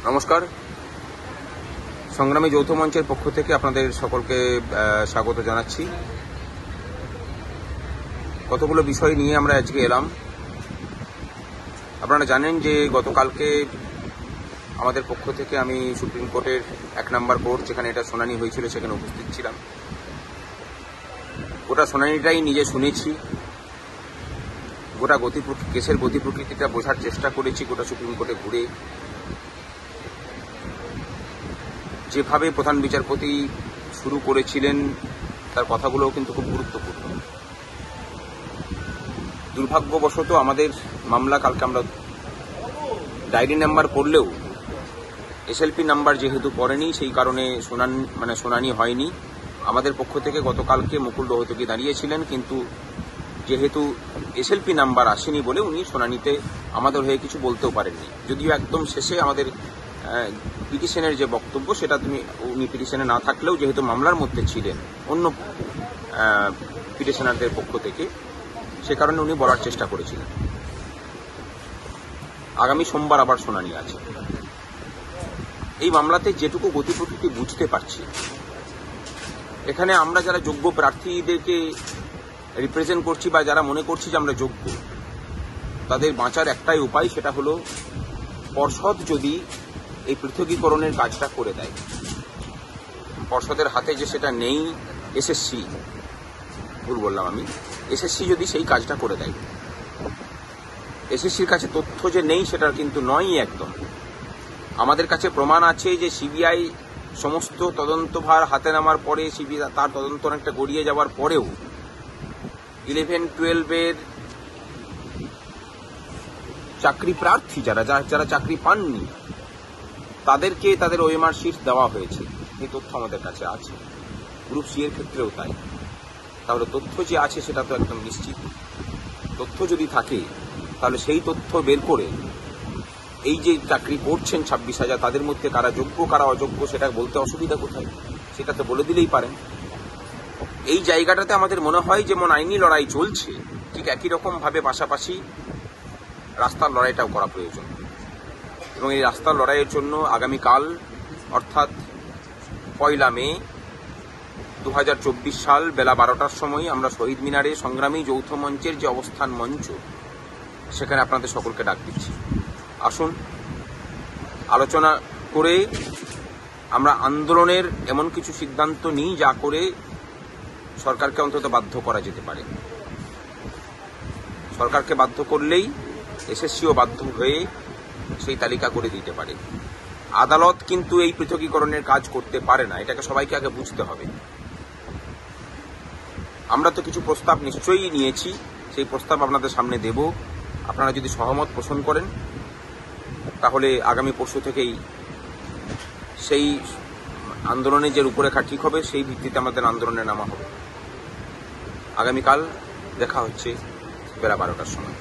নমস্কার। সংগ্রামী যৌথ মঞ্চের পক্ষ থেকে আপনাদের সকলকে স্বাগত জানাচ্ছি। কতগুলো বিষয় নিয়ে আমরা আজকে এলাম। আপনারা জানেন যে গতকালকে আমাদের পক্ষ থেকে আমি সুপ্রিম কোর্টের 1 নম্বর কোর্ট যেখানে এটা শুনানি হয়েছিল সেখানে উপস্থিত ছিলাম। গোটা শুনানিটাই নিজে শুনেছি, গোটা কেসের গতি প্রকৃতিটা বোঝার চেষ্টা করেছি। গোটা সুপ্রিম কোর্টে ঘুরে যেভাবে প্রধান বিচারপতি শুরু করেছিলেন তার কথাগুলোও কিন্তু খুব গুরুত্বপূর্ণ। দুর্ভাগ্যবশত আমাদের মামলা কালকে আমরা ডায়েরি নাম্বার করলেও এসএলপি নাম্বার যেহেতু পড়েনি, সেই কারণে শুনানি হয়নি। আমাদের পক্ষ থেকে গতকালকে মুকুল রোহতগি দাঁড়িয়েছিলেন, কিন্তু যেহেতু এসএলপি নাম্বার আসেনি বলে উনি শুনানিতে আমাদের হয়ে কিছু বলতেও পারেননি। যদিও একদম শেষে আমাদের পিটিশনের যে বক্তব্য সেটা উনি পিটিশনে না থাকলেও যেহেতু মামলার মধ্যে ছিলেন অন্য পিটিশনারদের পক্ষ থেকে, সে কারণে উনি বলার চেষ্টা করেছিলেন। আগামী সোমবার আবার শুনানি আছে। এই মামলাতে যেটুকু গতি প্রকৃতি বুঝতে পারছি, এখানে আমরা যারা যোগ্য প্রার্থীদেরকে রিপ্রেজেন্ট করছি বা যারা মনে করছি যে আমরা যোগ্য, তাদের বাঁচার একটাই উপায়, সেটা হলো পর্ষদ যদি এই পৃথকীকরণের কাজটা করে দেয়। পর্ষদের হাতে যে সেটা নেই, এসএসসি যদি সেই কাজটা করে দেয়। এসএসসির কাছে তথ্য যে নেই সেটার কিন্তু নয়ই একদম। আমাদের কাছে প্রমাণ আছে যে সিবিআই সমস্ত তদন্তভার হাতে নামার পরে, সিবিআই তার তদন্ত অনেকটা গড়িয়ে যাওয়ার পরেও 11-12 চাকরি প্রার্থী যারা চাকরি পাননি তাদেরকে তাদের ওএমআর শিট দেওয়া হয়েছে। এই তথ্য আমাদের কাছে আছে। গ্রুপ সি এর ক্ষেত্রেও তাই। তাহলে তথ্য যে আছে সেটা তো একদম নিশ্চিত। তথ্য যদি থাকে তাহলে সেই তথ্য বের করে এই যে চাকরি করছেন 26,000, তাদের মধ্যে কারা যোগ্য কারা অযোগ্য সেটা বলতে অসুবিধা কোথায়? সেটা তো বলে দিলেই পারেন। এই জায়গাটাতে আমাদের মনে হয় যেমন আইনি লড়াই চলছে, ঠিক একই রকম ভাবে পাশাপাশি রাস্তার লড়াইটাও করা প্রয়োজন। এবং এই রাস্তার লড়াইয়ের জন্য আগামীকাল অর্থাৎ 1 মে 2024 সাল বেলা 12টার সময় আমরা শহীদ মিনারে সংগ্রামী যৌথ মঞ্চের যে অবস্থান মঞ্চ, সেখানে আপনাদের সকলকে ডাক দিচ্ছি। আসুন আলোচনা করে আমরা আন্দোলনের এমন কিছু সিদ্ধান্ত নিই যা করে সরকারকে অন্তত বাধ্য করা যেতে পারে। সরকারকে বাধ্য করলেই এসএসসিও বাধ্য হয়ে সেই তালিকা করে দিতে পারে। আদালত কিন্তু এই পৃথকীকরণের কাজ করতে পারে না, এটাকে সবাইকে আগে বুঝতে হবে। আমরা তো কিছু প্রস্তাব নিশ্চয়ই নিয়েছি, সেই প্রস্তাব আপনাদের সামনে দেব। আপনারা যদি সহমত পোষণ করেন তাহলে আগামী পরশু থেকেই সেই আন্দোলনের যে রূপরেখা ঠিক হবে, সেই ভিত্তিতে আমাদের আন্দোলনে নামা হবে। আগামীকাল দেখা হচ্ছে বেলা 12টার সময়।